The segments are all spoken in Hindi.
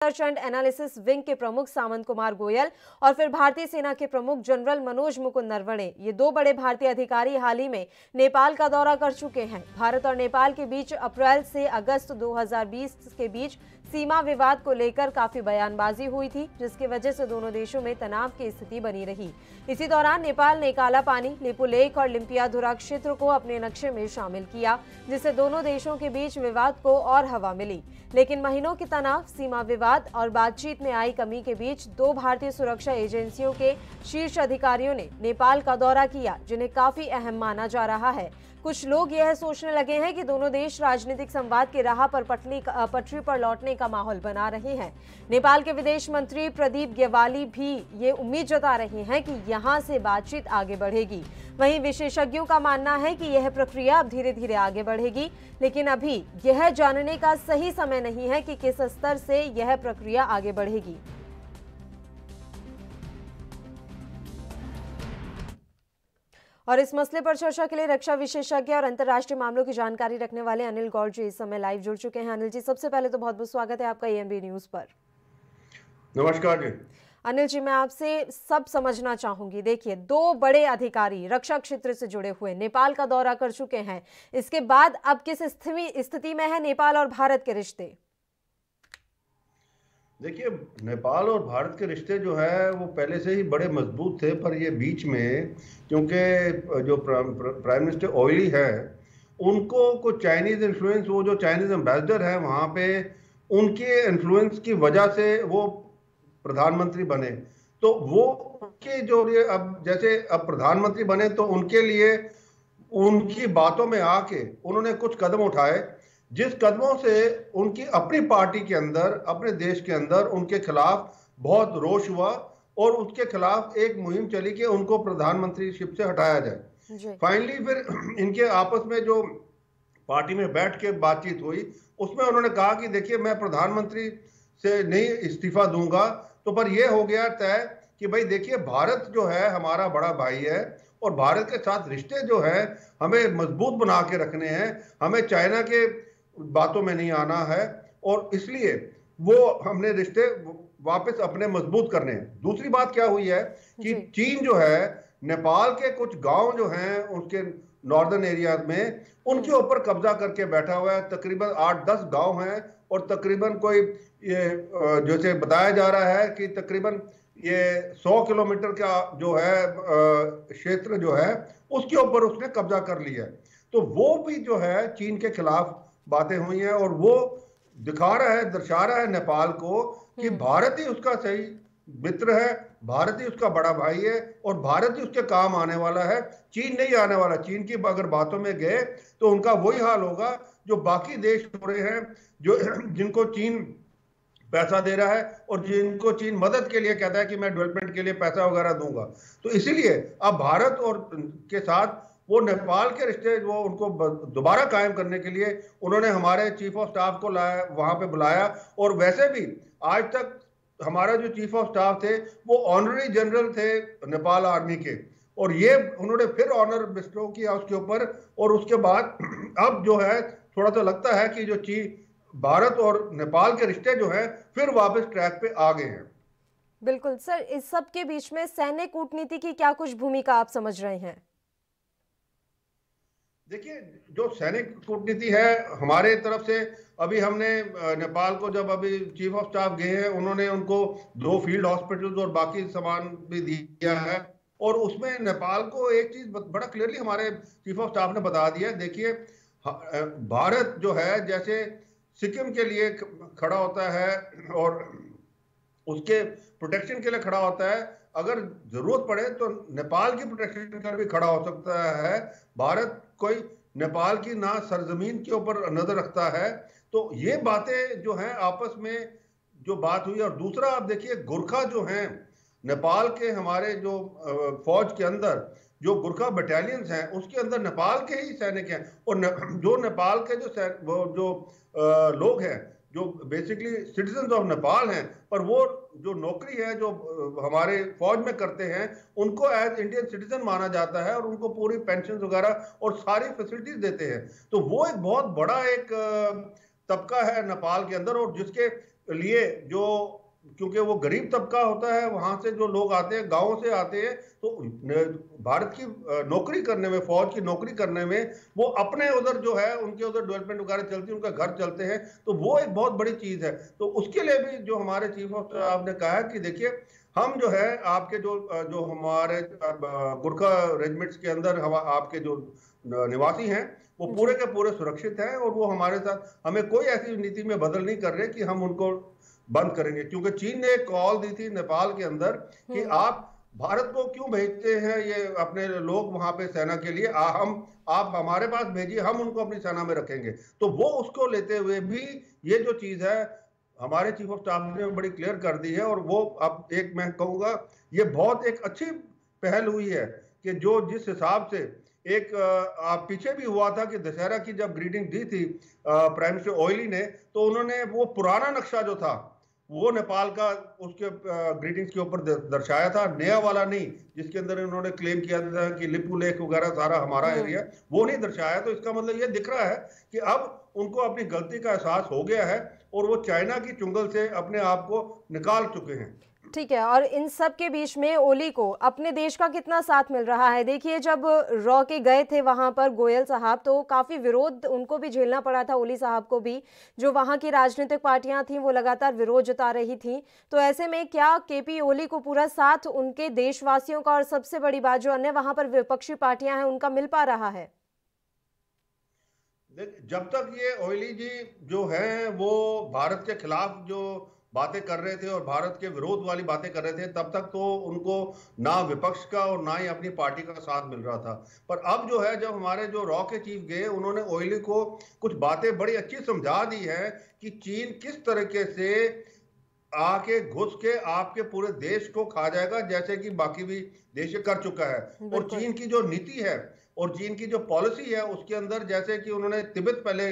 रिसर्च एंड एनालिसिस विंग के प्रमुख सामंत कुमार गोयल और फिर भारतीय सेना के प्रमुख जनरल मनोज मुकुंद नरवणे, ये दो बड़े भारतीय अधिकारी हाल ही में नेपाल का दौरा कर चुके हैं। भारत और नेपाल के बीच अप्रैल से अगस्त 2020 के बीच सीमा विवाद को लेकर काफी बयानबाजी हुई थी, जिसकी वजह से दोनों देशों में तनाव की स्थिति बनी रही। इसी दौरान नेपाल ने काला पानी, लिपु लेक और लिम्पियाधुरा क्षेत्र को अपने नक्शे में शामिल किया, जिससे दोनों देशों के बीच विवाद को और हवा मिली। लेकिन महीनों के तनाव, सीमा विवाद और बातचीत में आई कमी के बीच दो भारतीय सुरक्षा एजेंसियों के शीर्ष अधिकारियों ने नेपाल का दौरा किया, जिन्हें काफी अहम माना जा रहा है। कुछ लोग यह सोचने लगे हैं कि दोनों देश राजनीतिक संवाद की राह पर पटरी पर लौटने का माहौल बना रहे हैं। नेपाल के विदेश मंत्री प्रदीप ग्यावाली भी ये उम्मीद जता रहे हैं कि यहां से बातचीत आगे बढ़ेगी। वहीं विशेषज्ञों का मानना है कि यह प्रक्रिया अब धीरे धीरे आगे बढ़ेगी, लेकिन अभी यह जानने का सही समय नहीं है कि किस स्तर से यह प्रक्रिया आगे बढ़ेगी। और इस मसले पर चर्चा के लिए रक्षा विशेषज्ञ और अंतर्राष्ट्रीय मामलों की जानकारी रखने वाले अनिल गौड़ जी इस समय लाइव जुड़ चुके हैं। अनिल जी, सबसे पहले तो बहुत बहुत स्वागत है आपका एएनबी न्यूज पर। नमस्कार जी। अनिल जी, मैं आपसे सब समझना चाहूंगी। देखिए, दो बड़े अधिकारी रक्षा क्षेत्र से जुड़े हुए नेपाल का दौरा कर चुके हैं। इसके बाद अब किस स्थिति में है नेपाल और भारत के रिश्ते? देखिए, नेपाल और भारत के रिश्ते जो है वो पहले से ही बड़े मजबूत थे, पर ये बीच में क्योंकि जो प्राइम मिनिस्टर ऑयली है उनको कुछ चाइनीज इन्फ्लुएंस, वो जो चाइनीज एम्बेसडर है वहाँ पे, उनके इन्फ्लुएंस की वजह से वो प्रधानमंत्री बने। तो वो उनके जो अब जैसे अब प्रधानमंत्री बने तो उनके लिए उनकी बातों में आके उन्होंने कुछ कदम उठाए, जिस कदमों से उनकी अपनी पार्टी के अंदर, अपने देश के अंदर उनके खिलाफ बहुत रोष हुआ और उसके खिलाफ एक मुहिम चली कि उनको प्रधानमंत्रीशिप से हटाया जाए। फाइनली फिर इनके आपस में जो पार्टी में बैठ के बातचीत हुई, उसमें उन्होंने कहा कि देखिए, मैं प्रधानमंत्री से नहीं इस्तीफा दूंगा। तो पर यह हो गया तय कि भाई देखिए, भारत जो है हमारा बड़ा भाई है और भारत के साथ रिश्ते जो है हमें मजबूत बना के रखने हैं, हमें चाइना के बातों में नहीं आना है और इसलिए वो हमने रिश्ते वापस अपने मजबूत करने हैं। दूसरी बात क्या हुई है कि चीन जो है नेपाल के कुछ गांव जो हैं उसके नॉर्दर्न एरिया में, उनके ऊपर कब्जा करके बैठा हुआ है। तकरीबन 8-10 गांव हैं और तकरीबन कोई ये जैसे बताया जा रहा है कि तकरीबन ये 100 किलोमीटर का जो है क्षेत्र जो है उसके ऊपर उसने कब्जा कर लिया है। तो वो भी जो है चीन के खिलाफ बातें हुई हैं और वो दिखा रहा है, दर्शा रहा है नेपाल को कि भारत ही उसका सही मित्र है, भारत ही उसका बड़ा भाई है और भारत ही उसके काम आने वाला है, चीन नहीं आने वाला। चीन की अगर बातों में गए तो उनका वही हाल होगा जो बाकी देश हो रहे हैं, जो जिनको चीन पैसा दे रहा है और जिनको चीन मदद के लिए कहता है कि मैं डेवलपमेंट के लिए पैसा वगैरह दूंगा। तो इसीलिए अब भारत और के साथ वो नेपाल के रिश्ते वो उनको दोबारा कायम करने के लिए उन्होंने हमारे चीफ ऑफ स्टाफ को लाया, वहां पे बुलाया। और वैसे भी आज तक हमारा जो चीफ ऑफ स्टाफ थे वो ऑनररी जनरल थे नेपाल आर्मी के, और ये उन्होंने फिर ऑनर बिस्टो किया उसके ऊपर। और उसके बाद अब जो है थोड़ा सा लगता है कि जो भारत और नेपाल के रिश्ते जो है फिर वापस ट्रैक पे आ गए हैं। बिल्कुल सर, इस सब के बीच में सैन्य कूटनीति की क्या कुछ भूमिका आप समझ रहे हैं? देखिए, जो सैनिक कूटनीति है हमारे तरफ से, अभी हमने नेपाल को जब अभी चीफ ऑफ स्टाफ गए हैं उन्होंने उनको 2 फील्ड हॉस्पिटल्स और बाकी सामान भी दिया है। और उसमें नेपाल को एक चीज बड़ा क्लियरली हमारे चीफ ऑफ स्टाफ ने बता दिया, देखिए भारत जो है जैसे सिक्किम के लिए खड़ा होता है और उसके प्रोटेक्शन के लिए खड़ा होता है, अगर जरूरत पड़े तो नेपाल की प्रोटेक्शन के लिए भी खड़ा हो सकता है। भारत कोई नेपाल की ना सरजमीन के ऊपर नजर रखता है। तो ये बातें जो हैं आपस में जो बात हुई। और दूसरा आप देखिए, गुरखा जो हैं नेपाल के, हमारे जो फौज के अंदर जो गुरखा बटालियंस हैं उसके अंदर नेपाल के ही सैनिक हैं। और जो नेपाल के जो लोग हैं जो बेसिकली सिटीजन ऑफ नेपाल हैं, पर वो जो नौकरी है जो हमारे फौज में करते हैं उनको एज इंडियन सिटीजन माना जाता है और उनको पूरी पेंशन वगैरह और सारी फैसिलिटीज देते हैं। तो वो एक बहुत बड़ा एक तबका है नेपाल के अंदर, और जिसके लिए जो, क्योंकि वो गरीब तबका होता है, वहां से जो लोग आते हैं, गांवों से आते हैं, तो भारत की नौकरी करने में, फौज की नौकरी करने में, वो अपने उधर जो है उनके उधर डेवलपमेंट वगैरह चलती है, उनका घर चलते हैं, तो वो एक बहुत बड़ी चीज है। तो उसके लिए भी जो हमारे चीफ ऑफ स्टाफ ने कहा कि देखिए, हम जो है आपके जो हमारे गुरखा रेजिमेंट्स के अंदर आपके जो निवासी हैं वो पूरे के पूरे सुरक्षित हैं, और वो हमारे साथ, हमें कोई ऐसी नीति में बदल नहीं कर रहे कि हम उनको बंद करेंगे। क्योंकि चीन ने एक कॉल दी थी नेपाल के अंदर कि आप भारत को क्यों भेजते हैं ये अपने लोग वहां पे सेना के लिए, आप हमारे पास भेजिए, हम उनको अपनी सेना में रखेंगे। तो वो उसको लेते हुए भी ये जो चीज है हमारे चीफ ऑफ स्टाफ ने बड़ी क्लियर कर दी है, और वो अब एक मैं कहूंगा ये बहुत एक अच्छी पहल हुई है कि जो जिस हिसाब से एक पीछे भी हुआ था कि दशहरा की जब ग्रीटिंग दी थी प्राइम मिनिस्टर ऑयली ने, तो उन्होंने वो पुराना नक्शा जो था वो नेपाल का उसके ग्रीटिंग्स के ऊपर दर्शाया था, नया वाला नहीं, जिसके अंदर उन्होंने क्लेम किया था कि लिपू लेक वगैरह सारा हमारा एरिया, वो नहीं दर्शाया। तो इसका मतलब ये दिख रहा है कि अब उनको अपनी गलती का एहसास हो गया है और वो चाइना की चुंगल से अपने आप को निकाल चुके हैं। ठीक है, और इन सब के बीच में ओली को अपने देश का कितना साथ मिल रहा है? देखिए, जब रॉ के गए थे वहां पर गोयल साहब, तो काफी विरोध उनको भी झेलना पड़ा था, ओली साहब को भी। जो वहां की राजनीतिक पार्टियां थी वो लगातार विरोध जता रही थी। तो ऐसे में क्या केपी ओली को पूरा साथ उनके देशवासियों का, और सबसे बड़ी बात जो अन्य वहां पर विपक्षी पार्टियां हैं उनका मिल पा रहा है? जब तक ये ओली जी जो है वो भारत के खिलाफ जो बातें कर रहे थे और भारत के विरोध वाली बातें कर रहे थे, तब तक तो उनको ना विपक्ष का और ना ही अपनी पार्टी का साथ मिल रहा था। पर अब जो है, जब हमारे जो रॉ के चीफ गए, उन्होंने ओयली को कुछ बातें बड़ी अच्छी समझा दी है कि चीन किस तरीके से आके घुस के आपके पूरे देश को खा जाएगा, जैसे कि बाकी भी देश कर चुका है। और चीन की जो नीति है और चीन की जो पॉलिसी है उसके अंदर, जैसे कि उन्होंने तिब्बत पहले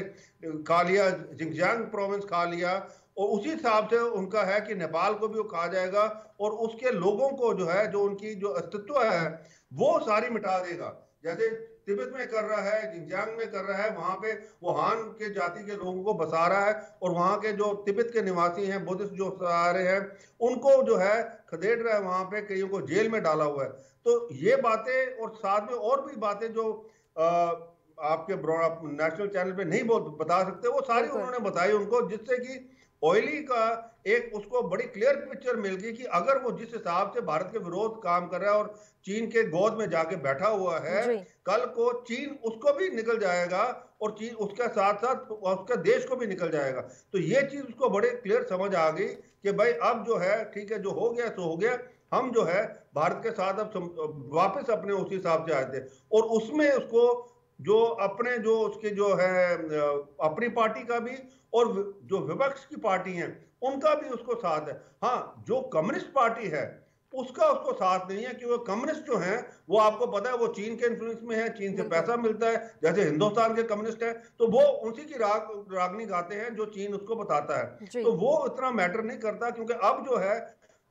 खा लिया, जिंगजियांग प्रोविंस खा लिया, और उसी हिसाब से उनका है कि नेपाल को भी वो खा जाएगा और उसके लोगों को जो है, जो उनकी जो अस्तित्व है वो सारी मिटा देगा। जैसे तिब्बत में कर रहा है, जिंगजियांग में कर रहा है, वहां पे वो हान के जाति के लोगों को बसा रहा है, और वहां के जो तिब्बत के निवासी हैं, बुद्धिस्ट जो सारे हैं, उनको जो है खदेड़ रहा है, वहां पे कईयों को जेल में डाला हुआ है। तो ये बातें और साथ में और भी बातें जो आपके नेशनल चैनल पे नहीं बता सकते, वो सारी उन्होंने बताई उनको, जिससे कि ऑयली का एक उसको बड़ी क्लियर पिक्चर मिल गई कि अगर वो जिस हिसाब से भारत के विरोध काम कर रहा है और चीन के गोद में जाके बैठा हुआ है, कल को चीन उसको भी निकल जाएगा और चीन उसके साथ साथ उसका देश को भी निकल जाएगा। तो ये चीज उसको बड़े क्लियर समझ आ गई कि भाई अब जो है ठीक है, जो हो गया तो हो गया, हम जो है भारत के साथ अब वापस अपने उसी हिसाब से आए थे। और उसमें उसको जो अपने जो उसके जो है अपनी पार्टी का भी और जो विपक्ष की पार्टी हैं उनका भी उसको साथ है। हाँ, जो कम्युनिस्ट पार्टी है उसका उसको साथ नहीं है, क्योंकि कम्युनिस्ट जो हैं वो आपको पता है वो चीन के इन्फ्लुएंस में है, चीन से पैसा मिलता है। जैसे हिंदुस्तान के कम्युनिस्ट है तो वो उसी की रागनी गाते हैं जो चीन उसको बताता है। तो वो इतना मैटर नहीं करता, क्योंकि अब जो है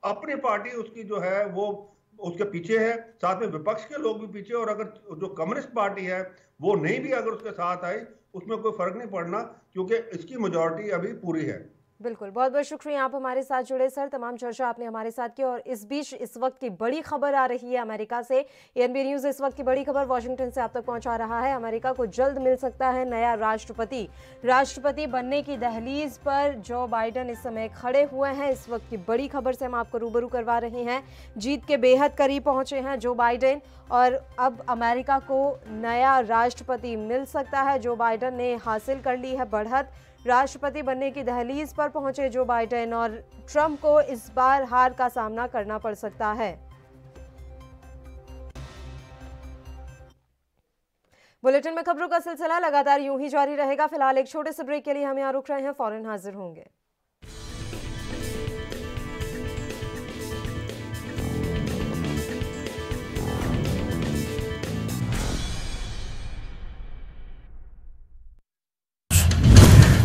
अपनी पार्टी उसकी जो है वो उसके पीछे है, साथ में विपक्ष के लोग भी पीछे। और अगर जो कम्युनिस्ट पार्टी है वो नहीं भी अगर उसके साथ आई, उसमें कोई फर्क नहीं पड़ना, क्योंकि इसकी मेजॉरिटी अभी पूरी है। बिल्कुल, बहुत बहुत शुक्रिया आप हमारे साथ जुड़े सर, तमाम चर्चा आपने हमारे साथ की। और इस बीच इस वक्त की बड़ी खबर आ रही है अमेरिका से। एएनबी न्यूज़ इस वक्त की बड़ी खबर वाशिंगटन से आप तक पहुंचा रहा है। अमेरिका को जल्द मिल सकता है नया राष्ट्रपति। राष्ट्रपति बनने की दहलीज पर जो बाइडेन इस समय खड़े हुए हैं। इस वक्त की बड़ी खबर से हम आपको रूबरू करवा रहे हैं। जीत के बेहद करीब पहुंचे हैं जो बाइडेन, और अब अमेरिका को नया राष्ट्रपति मिल सकता है। जो बाइडेन ने हासिल कर ली है बढ़त, राष्ट्रपति बनने की दहलीज पर पहुंचे जो बाइडेन, और ट्रंप को इस बार हार का सामना करना पड़ सकता है। बुलेटिन में खबरों का सिलसिला लगातार यूं ही जारी रहेगा। फिलहाल एक छोटे से ब्रेक के लिए हम यहां रुक रहे हैं, फौरन हाजिर होंगे।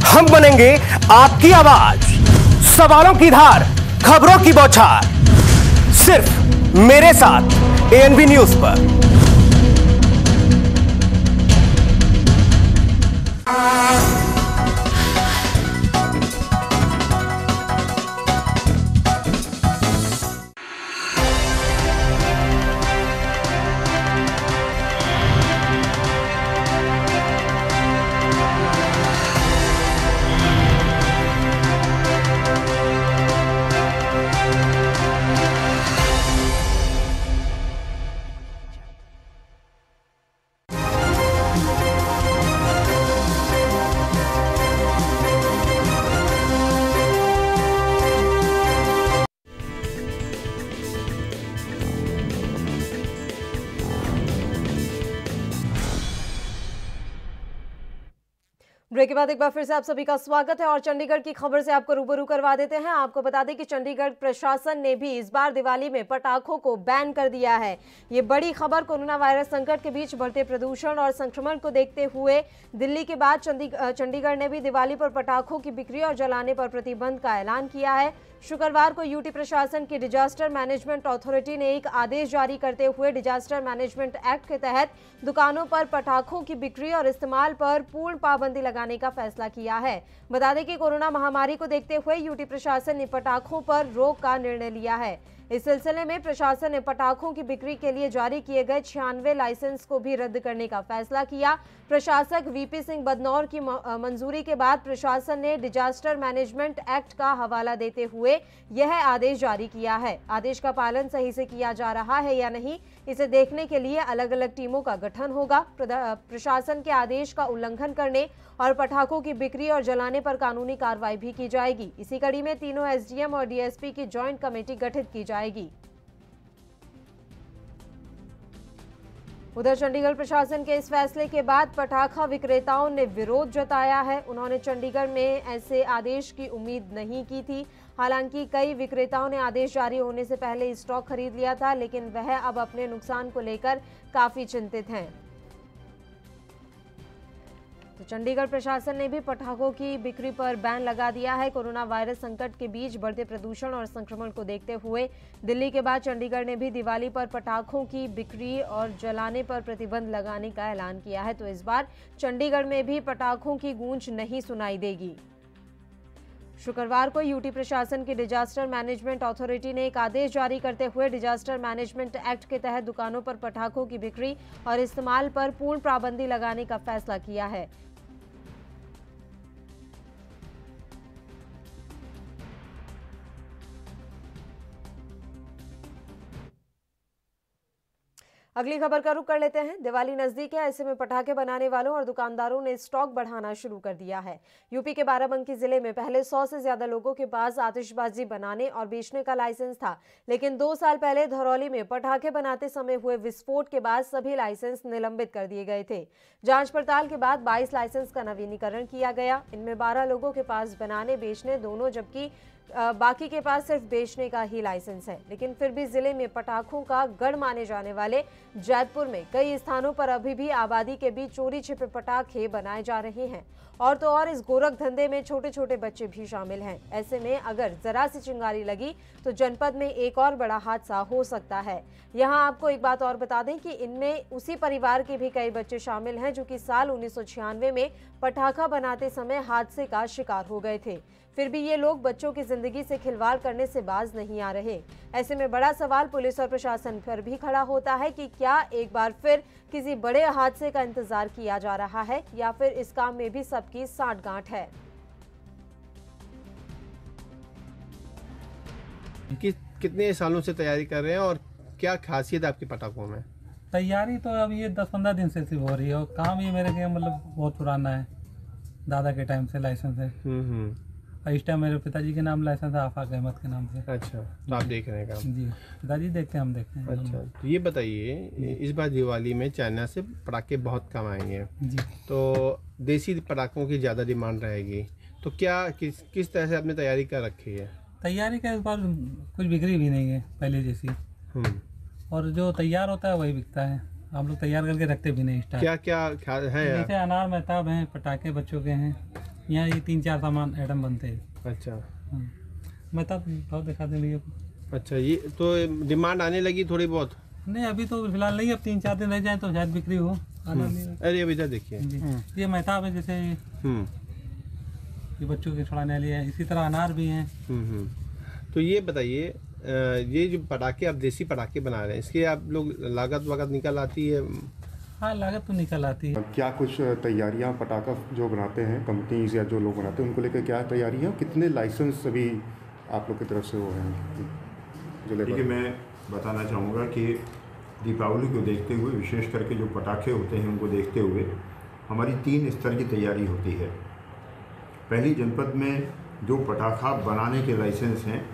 हम बनेंगे आपकी आवाज, सवालों की धार, खबरों की बौछार, सिर्फ मेरे साथ एएनबी न्यूज पर। ब्रेक के बाद एक बार फिर से आप सभी का स्वागत है और चंडीगढ़ की खबर से आपको रूबरू करवा देते हैं। आपको बता दें कि चंडीगढ़ प्रशासन ने भी इस बार दिवाली में पटाखों को बैन कर दिया है। ये बड़ी खबर कोरोना वायरस संकट के बीच बढ़ते प्रदूषण और संक्रमण को देखते हुए दिल्ली के बाद चंडीगढ़ ने भी दिवाली पर पटाखों की बिक्री और जलाने पर प्रतिबंध का ऐलान किया है। शुक्रवार को यूटी प्रशासन की डिजास्टर मैनेजमेंट अथॉरिटी ने एक आदेश जारी करते हुए डिजास्टर मैनेजमेंट एक्ट के तहत दुकानों पर पटाखों की बिक्री और इस्तेमाल पर पूर्ण पाबंदी लगाने का फैसला किया है। बता दें कि कोरोना महामारी को देखते हुए यूटी प्रशासन ने पटाखों पर रोक का निर्णय लिया है। इस सिलसिले में प्रशासन ने पटाखों की बिक्री के लिए जारी किए गए 96 लाइसेंस को भी रद्द करने का फैसला किया। प्रशासक वीपी सिंह बदनौर की मंजूरी के बाद प्रशासन ने डिजास्टर मैनेजमेंट एक्ट का हवाला देते हुए यह आदेश जारी किया है। आदेश का पालन सही से किया जा रहा है या नहीं, इसे देखने के लिए अलग अलग टीमों का गठन होगा। प्रशासन के आदेश का उल्लंघन करने और पटाखों की बिक्री और जलाने पर कानूनी कार्रवाई भी की जाएगी। इसी कड़ी में तीनों एसडीएम और डीएसपी की जॉइंट कमेटी गठित की जाएगी। उधर चंडीगढ़ प्रशासन के इस फैसले के बाद पटाखा विक्रेताओं ने विरोध जताया है। उन्होंने चंडीगढ़ में ऐसे आदेश की उम्मीद नहीं की थी। हालांकि कई विक्रेताओं ने आदेश जारी होने से पहले स्टॉक खरीद लिया था, लेकिन वह अब अपने नुकसान को लेकर काफी चिंतित हैं। तो चंडीगढ़ प्रशासन ने भी पटाखों की बिक्री पर बैन लगा दिया है। कोरोना वायरस संकट के बीच बढ़ते प्रदूषण और संक्रमण को देखते हुए दिल्ली के बाद चंडीगढ़ ने भी दिवाली पर पटाखों की बिक्री और जलाने पर प्रतिबंध लगाने का ऐलान किया है। तो इस बार चंडीगढ़ में भी पटाखों की गूंज नहीं सुनाई देगी। शुक्रवार को यूटी प्रशासन की डिजास्टर मैनेजमेंट अथॉरिटी ने एक आदेश जारी करते हुए डिजास्टर मैनेजमेंट एक्ट के तहत दुकानों पर पटाखों की बिक्री और इस्तेमाल पर पूर्ण पाबंदी लगाने का फैसला किया है। अगली खबर का रुख कर लेते हैं। दिवाली नजदीक है, ऐसे में पटाखे बनाने वालों और दुकानदारों ने स्टॉक बढ़ाना शुरू कर दिया है। यूपी के बाराबंकी जिले में पहले 100 से ज्यादा लोगों के पास आतिशबाजी बनाने और बेचने का लाइसेंस था, लेकिन 2 साल पहले धरौली में पटाखे बनाते समय हुए विस्फोट के बाद सभी लाइसेंस निलंबित कर दिए गए थे। जांच पड़ताल के बाद 22 लाइसेंस का नवीनीकरण किया गया। इनमें 12 लोगों के पास बनाने बेचने दोनों, जबकि बाकी के पास सिर्फ बेचने का ही लाइसेंस है। लेकिन फिर भी जिले में पटाखों का गढ़ माने जाने वाले जैतपुर में कई स्थानों पर अभी भी आबादी के बीच चोरी छिपे पटाखे बनाए जा रहे हैं। और तो और इस गोरख धंधे में छोटे छोटे बच्चे भी शामिल हैं। ऐसे में अगर जरा सी चिंगारी लगी तो जनपद में एक और बड़ा हादसा हो सकता है। यहाँ आपको एक बात और बता दें कि इनमें उसी परिवार के भी कई बच्चे शामिल हैं जो कि साल 1996 में पटाखा बनाते समय हादसे का शिकार हो गए थे। फिर भी ये लोग बच्चों की जिंदगी से खिलवाड़ करने से बाज नहीं आ रहे। ऐसे में बड़ा सवाल पुलिस और प्रशासन पर भी खड़ा होता है कि क्या एक बार फिर किसी बड़े हादसे का इंतजार किया जा रहा है या फिर इस काम में भी सबकी साठगांठ है। कितने सालों से तैयारी कर रहे हैं और क्या खासियत आपके पटाखों में? तैयारी तो अब ये 10-15 दिन से शुरू हो रही है और काम ये मेरे के मतलब बहुत पुराना है। दादा के टाइम से लाइसेंस है। और इस टाइम मेरे पिताजी के नाम लाइसेंस है, आफाक अहमद के नाम से। अच्छा, तो आप देख रहे हैं काम? जी, पिताजी देखते हैं, हम देखते हैं। अच्छा, तो ये बताइए, इस बार दिवाली में चाइना से पटाखे बहुत कम आएंगे जी, तो देसी पटाखों की ज़्यादा डिमांड रहेगी, तो क्या किस तरह से आपने तैयारी कर रखी है? तैयारी का इस बार कुछ बिक्री भी नहीं है पहले जैसी। और जो तैयार होता है वही बिकता है। हम लोग तैयार करके रखते भी नहीं। क्या क्या है? जैसे अनार महताब हैं, पटाखे बच्चों के हैं, यहाँ ये 3-4 सामान आइटम बनते हैं। अच्छा, महताब बहुत दिखाते हैं भैया। अच्छा, ये तो डिमांड आने लगी थोड़ी बहुत? नहीं, अभी तो फिलहाल नहीं, अब 3-4 दिन रह जाए तो शायद बिक्री हो। अरे अभी इधर देखिए, ये महताब है, जैसे ये बच्चों के छुड़ाने वाली है। इसी तरह अनार भी हैं। तो ये बताइए, ये जो पटाखे आप देसी पटाखे बना रहे हैं, इसके आप लोग लागत वगत निकल आती है? हाँ, लागत तो निकल आती है। क्या कुछ तैयारियां पटाखा जो बनाते हैं कंपनीज या जो लोग बनाते हैं उनको लेकर क्या तैयारी है? कितने लाइसेंस अभी आप लोग की तरफ से वो हैं जो ले? देखिए, मैं बताना चाहूँगा कि दीपावली को देखते हुए, विशेष करके जो पटाखे होते हैं उनको देखते हुए हमारी 3 स्तर की तैयारी होती है। पहली, जनपद में जो पटाखा बनाने के लाइसेंस हैं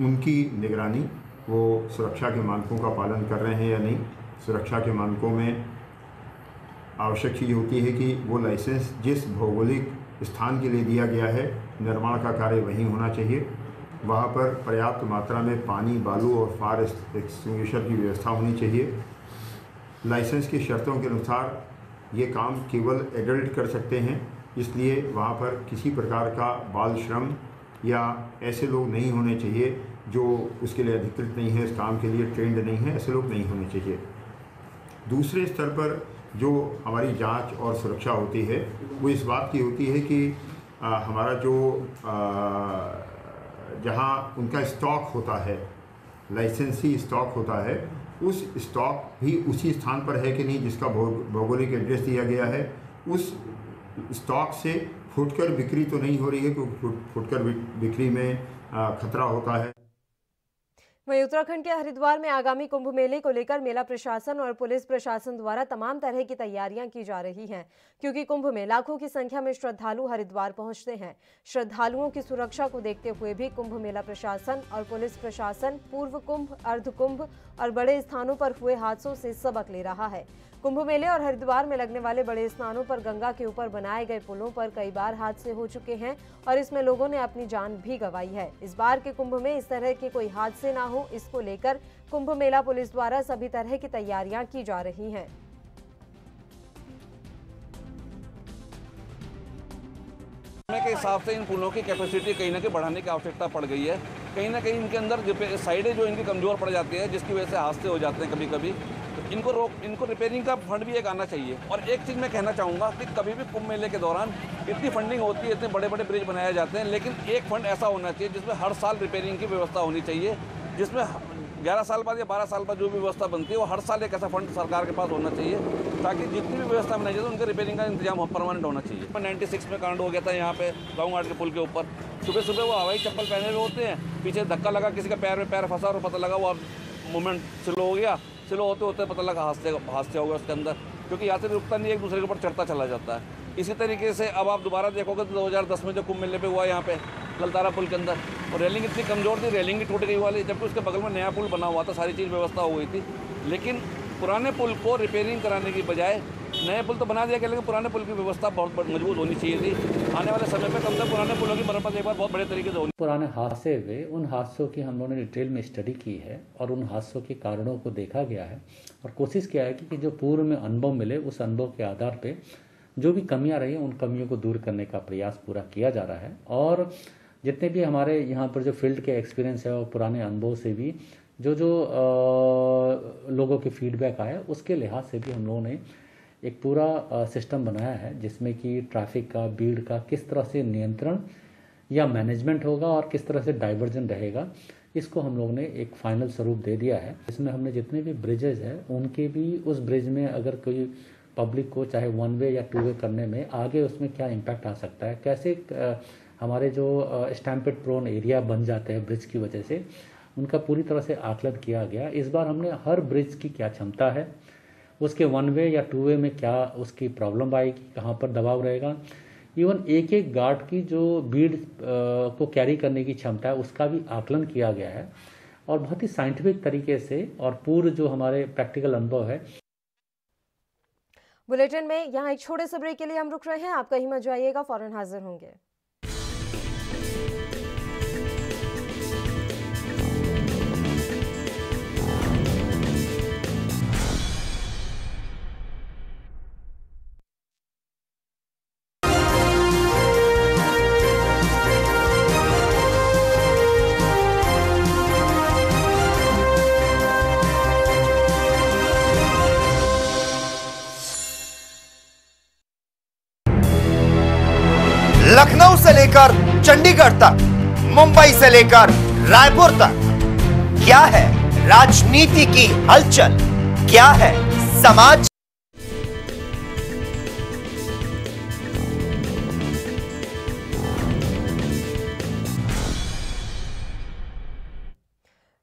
उनकी निगरानी, वो सुरक्षा के मानकों का पालन कर रहे हैं या नहीं। सुरक्षा के मानकों में आवश्यक चीज़ होती है कि वो लाइसेंस जिस भौगोलिक स्थान के लिए दिया गया है, निर्माण का कार्य वहीं होना चाहिए। वहाँ पर पर्याप्त मात्रा में पानी, बालू और फायर एक्सटिंग्विशर की व्यवस्था होनी चाहिए। लाइसेंस की शर्तों के अनुसार ये काम केवल एडल्ट कर सकते हैं, इसलिए वहाँ पर किसी प्रकार का बाल श्रम या ऐसे लोग नहीं होने चाहिए जो उसके लिए अधिकृत नहीं है, इस काम के लिए ट्रेंड नहीं है, ऐसे लोग नहीं होने चाहिए। दूसरे स्तर पर जो हमारी जांच और सुरक्षा होती है वो इस बात की होती है कि हमारा जो जहाँ उनका स्टॉक होता है, लाइसेंसी स्टॉक होता है, उस स्टॉक भी उसी स्थान पर है कि नहीं जिसका भौगोलिक एड्रेस दिया गया है। उस स्टॉक से फुटकर बिक्री तो नहीं हो रही है, क्योंकि फुटकर बिक्री में खतरा होता है। वहीं उत्तराखंड के हरिद्वार में आगामी कुंभ मेले को लेकर मेला प्रशासन और पुलिस प्रशासन द्वारा तमाम तरह की तैयारियां की जा रही हैं, क्योंकि कुंभ में लाखों की संख्या में श्रद्धालु हरिद्वार पहुंचते हैं। श्रद्धालुओं की सुरक्षा को देखते हुए भी कुंभ मेला प्रशासन और पुलिस प्रशासन पूर्व कुंभ, अर्ध कुंभ और बड़े स्थानों पर हुए हादसों से सबक ले रहा है। कुंभ मेले और हरिद्वार में लगने वाले बड़े स्थानों पर गंगा के ऊपर बनाए गए पुलों पर कई बार हादसे हो चुके हैं और इसमें लोगों ने अपनी जान भी गंवाई है। इस बार के कुंभ में इस तरह के कोई हादसे ना हो, इसको लेकर कुंभ मेला पुलिस द्वारा सभी तरह की तैयारियां की जा रही हैं। के हिसाब से इन पुलों की कैपेसिटी कहीं ना कहीं बढ़ाने की आवश्यकता पड़ गई है। कहीं ना कहीं इनके अंदर साइडें जो इनकी कमज़ोर पड़ जाती है, जिसकी वजह से हादसे हो जाते हैं कभी कभी। तो इनको रिपेयरिंग का फंड भी एक आना चाहिए। और एक चीज़ मैं कहना चाहूँगा कि कभी भी कुंभ मेले के दौरान इतनी फंडिंग होती है, इतने बड़े बड़े ब्रिज बनाए जाते हैं, लेकिन एक फंड ऐसा होना चाहिए जिसमें हर साल रिपेयरिंग की व्यवस्था होनी चाहिए, जिसमें 11 साल बाद या 12 साल बाद जो भी व्यवस्था बनती है वो हर साल एक ऐसा फंड सरकार के पास होना चाहिए, ताकि जितनी भी व्यवस्था बनाई जाए उनके रिपेयरिंग का इंतजाम परमानेंट होना चाहिए। 96 में कांड हो गया था यहाँ पे गाँव घाट के पुल के ऊपर। सुबह सुबह वो हवाई चप्पल पहने हुए होते हैं, पीछे धक्का लगा, किसी का पैर में पैर फंसा और पता लगा वो मूवमेंट स्लो हो गया। स्लो होते होते पता लगा हादसे हो गया उसके अंदर, क्योंकि यात्री रुकता नहीं, एक दूसरे के ऊपर चढ़ता चला जाता है। इसी तरीके से अब आप दोबारा देखोगे तो 2010 में जो कुंभ मेले पे हुआ यहाँ पे ललतारा पुल के अंदर, और रेलिंग इतनी कमज़ोर थी, रेलिंग ही टूट गई वाली, जबकि उसके बगल में नया पुल बना हुआ था, सारी चीज़ व्यवस्था हो गई थी। लेकिन पुराने पुल को रिपेयरिंग कराने की बजाय नए पुल तो बना दिया गया, लेकिन पुराने पुल की व्यवस्था बहुत मजबूत होनी चाहिए थी। आने वाले समय में कम से कम पुराने पुलों की मरम्मत एक बार बहुत बड़े तरीके से होनी। पुराने हादसे हुए, उन हादसों की हम लोगों ने डिटेल में स्टडी की है और उन हादसों के कारणों को देखा गया है और कोशिश किया है कि जो पूर्व में अनुभव मिले, उस अनुभव के आधार पर जो भी कमियां रही हैं उन कमियों को दूर करने का प्रयास पूरा किया जा रहा है। और जितने भी हमारे यहाँ पर जो फील्ड के एक्सपीरियंस है और पुराने अनुभव से भी जो लोगों के फीडबैक आया, उसके लिहाज से भी हम लोगों ने एक पूरा सिस्टम बनाया है, जिसमें कि ट्रैफिक का, भीड़ का किस तरह से नियंत्रण या मैनेजमेंट होगा और किस तरह से डाइवर्जन रहेगा, इसको हम लोग ने एक फाइनल स्वरूप दे दिया है। इसमें हमने जितने भी ब्रिजेज हैं उनके भी, उस ब्रिज में अगर कोई पब्लिक को चाहे 1 वे या 2 वे करने में आगे उसमें क्या इम्पैक्ट आ सकता है, कैसे हमारे जो स्टैम्पेड प्रोन एरिया बन जाते हैं ब्रिज की वजह से, उनका पूरी तरह से आकलन किया गया। इस बार हमने हर ब्रिज की क्या क्षमता है, उसके 1 वे या 2 वे में क्या उसकी प्रॉब्लम आएगी, कहाँ पर दबाव रहेगा, इवन एक एक गार्ड की जो भीड़ को कैरी करने की क्षमता है उसका भी आकलन किया गया है और बहुत ही साइंटिफिक तरीके से और पूर्व जो हमारे प्रैक्टिकल अनुभव है। बुलेटिन में यहाँ एक छोटे से ब्रेक के लिए हम रुक रहे हैं, आप कहीं मत जाइएगा, फौरन हाजिर होंगे। लखनऊ से लेकर चंडीगढ़ तक, मुंबई से लेकर रायपुर तक, क्या है राजनीति की हलचल, क्या है समाज।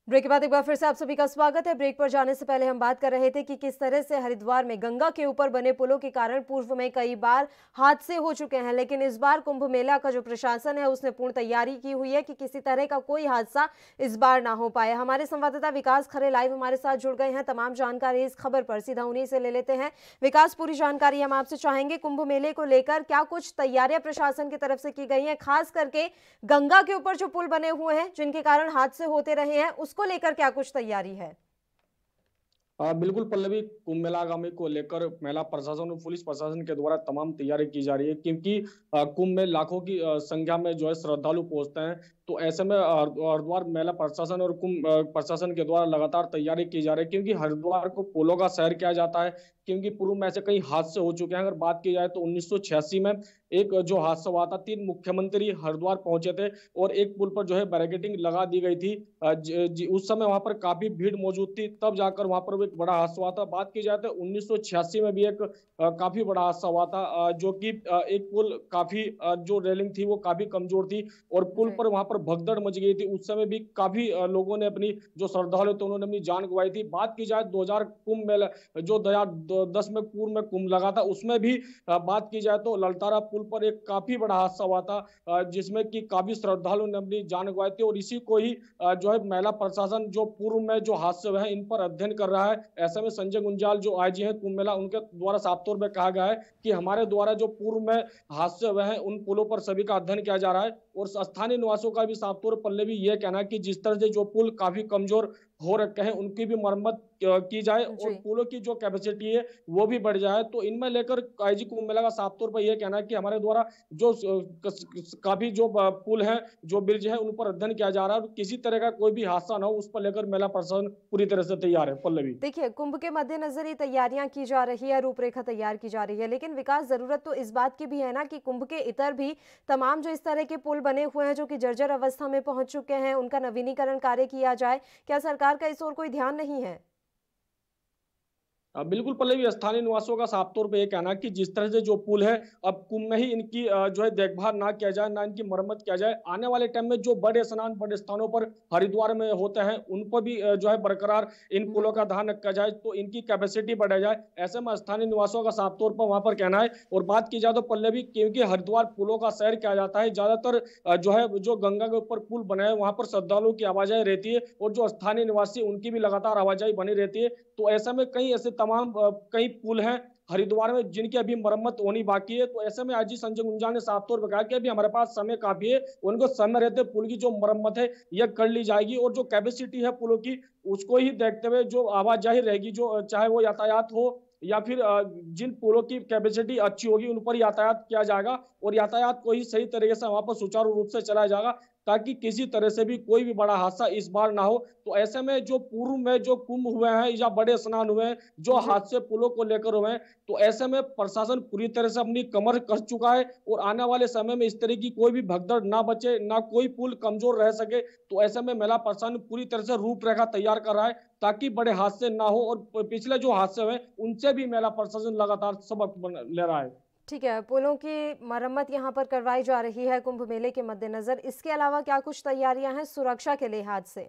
ब्रेक के बाद एक बार फिर से आप सभी का स्वागत है। ब्रेक पर जाने से पहले हम बात कर रहे थे कि किस तरह से हरिद्वार में गंगा के ऊपर बने पुलों के कारण पूर्व में कई बार हादसे हो चुके हैं, लेकिन इस बार कुंभ मेला का जो प्रशासन है उसने पूर्ण तैयारी की हुई है कि किसी तरह का कोई हादसा इस बार ना हो पाए। हमारे संवाददाता विकास खरे लाइव हमारे साथ जुड़ गए हैं तमाम जानकारी इस खबर पर, सीधा उन्हीं से ले लेते हैं। विकास, पूरी जानकारी हम आपसे चाहेंगे। कुंभ मेले को लेकर क्या कुछ तैयारियां प्रशासन की तरफ से की गई हैं, खास करके गंगा के ऊपर जो पुल बने हुए हैं जिनके कारण हादसे होते रहे हैं, उसको लेकर क्या कुछ तैयारी है? बिल्कुल पल्लवी, कुंभ मेला आगामी को लेकर मेला प्रशासन और पुलिस प्रशासन के द्वारा तमाम तैयारी की जा रही है, क्योंकि कुंभ में लाखों की संख्या में जो है श्रद्धालु पहुंचते हैं। तो ऐसे में हरिद्वार मेला प्रशासन और कुंभ प्रशासन के द्वारा लगातार तैयारी की जा रही है, क्योंकि हरिद्वार को पुलों का शहर कहा जाता है, क्योंकि पूर्व में ऐसे कई हादसे हो चुके हैं। अगर बात की जाए तो 1986 में एक जो हादसा हुआ था, 3 मुख्यमंत्री हरिद्वार पहुंचे थे और एक पुल पर जो है बैरिकेडिंग लगा दी गई थी। उस समय वहां पर काफी भीड़ मौजूद थी, तब जाकर वहां पर एक बड़ा हादसा हुआ था। बात की जाए तो 1986 में भी एक काफी बड़ा हादसा हुआ था, जो कि एक पुल काफी जो रेलिंग थी वो काफी कमजोर थी और पुल पर वहां पर भगदड़ मच गई थी। उस समय भी काफी लोगों ने अपनी जो श्रद्धालु थे उन्होंने अपनी जान गंवाई थी। बात की जाए 2000 कुंभ मेला जो 2010 में पूर्व में कुंभ लगा था, उसमें भी बात की जाए तो ललतारा पुल पर एक काफी बड़ा हादसा हुआ था, जिसमें कि काफी श्रद्धालुओं ने अपनी जान गंवाई थी। और इसी को ही जो है मेला प्रशासन जो पूर्व में जो हादसे हुए हैं इन पर अध्ययन कर रहा है। ऐसे में संजय गुंजाल जो आईजी हैं कुंभ मेला, उनके द्वारा साफ तौर पर कहा गया है कि हमारे द्वारा जो पूर्व में हादसे हुए हैं उन पुलों पर सभी का अध्ययन किया जा रहा है। और स्थानीय निवासियों का भी साफ तौर पर पल्ले भी यह कहना है कि जिस तरह से जो पुल काफी कमजोर हो रखे हैं उनकी भी मरम्मत की जाए और पुलों की जो कैपेसिटी है वो भी बढ़ जाए। तो इनमें लेकर आईजी कुंभ मेला का साफ तौर पर यह कहना है कि हमारे द्वारा जो काफी जो पुल हैं, जो ब्रिज है, उन पर अध्ययन किया जा रहा है। किसी तरह का कोई भी हादसा ना हो उस पर लेकर मेला प्रशासन पूरी तरह से तैयार है। पल्लवी, देखिए, कुंभ के मद्देनजर ये तैयारियां की जा रही है, रूपरेखा तैयार की जा रही है, लेकिन विकास जरूरत तो इस बात की भी है ना कि कुंभ के इतर भी तमाम जो इस तरह के पुल बने हुए हैं जो कि जर्जर अवस्था में पहुंच चुके हैं, उनका नवीनीकरण कार्य किया जाए। क्या सरकार का इस ओर कोई ध्यान नहीं है? बिल्कुल पल्लवी, स्थानीय निवासियों का साफ तौर पे ये कहना है कि जिस तरह से जो पुल है अब कुंभ में ही इनकी जो है देखभाल ना किया जाए, ना इनकी मरम्मत किया जाए, आने वाले टाइम में जो बड़े स्नान बड़े स्थानों पर हरिद्वार में होते हैं उन पर भी जो है बरकरार इन पुलों का ध्यान रखा जाए, तो इनकी कैपेसिटी बढ़ाई जाए। ऐसे में स्थानीय निवासियों का साफ तौर पर वहां पर कहना है। और बात की जाए तो पल्लवी, क्योंकि हरिद्वार पुलों का शहर कहा जाता है, ज्यादातर जो है जो गंगा के ऊपर पुल बना है वहां पर श्रद्धालुओं की आवाजाही रहती है और जो स्थानीय निवासी उनकी भी लगातार आवाजाही बनी रहती है। तो ऐसे में कई ऐसे तमाम कई पुल हैं हरिद्वार में जिनकी अभी मरम्मत होनी बाकी है। तो ऐसे में आईजी संजय गुंजाल ने साफ तौर पर कहा कि अभी हमारे पास समय काफी है, उनको समय रहते पुल की जो मरम्मत है यह कर ली जाएगी और जो कैपेसिटी है पुलों की उसको ही देखते हुए जो आवाजाही रहेगी, जो चाहे वो यातायात हो या फिर जिन पुलों की कैपेसिटी अच्छी होगी उन पर यातायात किया जाएगा और यातायात को ही सही तरीके से वहां पर सुचारू रूप से चलाया जाएगा, ताकि किसी तरह से भी कोई भी बड़ा हादसा इस बार ना हो। तो ऐसे में जो पूर्व में जो कुंभ हुए हैं या बड़े स्नान हुए हैं, जो हादसे पुलों को लेकर हुए हैं, तो ऐसे में प्रशासन पूरी तरह से अपनी कमर कस चुका है और आने वाले समय में इस तरह की कोई भी भगदड़ ना बचे, ना कोई पुल कमजोर रह सके। तो ऐसे में मेला प्रशासन पूरी तरह से रूपरेखा तैयार कर रहा है ताकि बड़े हादसे ना हो और पिछले जो हादसे हुए उनसे भी मेला प्रशासन लगातार सबक ले रहा है। ठीक है, पुलों की मरम्मत यहाँ पर करवाई जा रही है कुंभ मेले के मद्देनजर। इसके अलावा क्या कुछ तैयारियां हैं सुरक्षा के लिहाज से?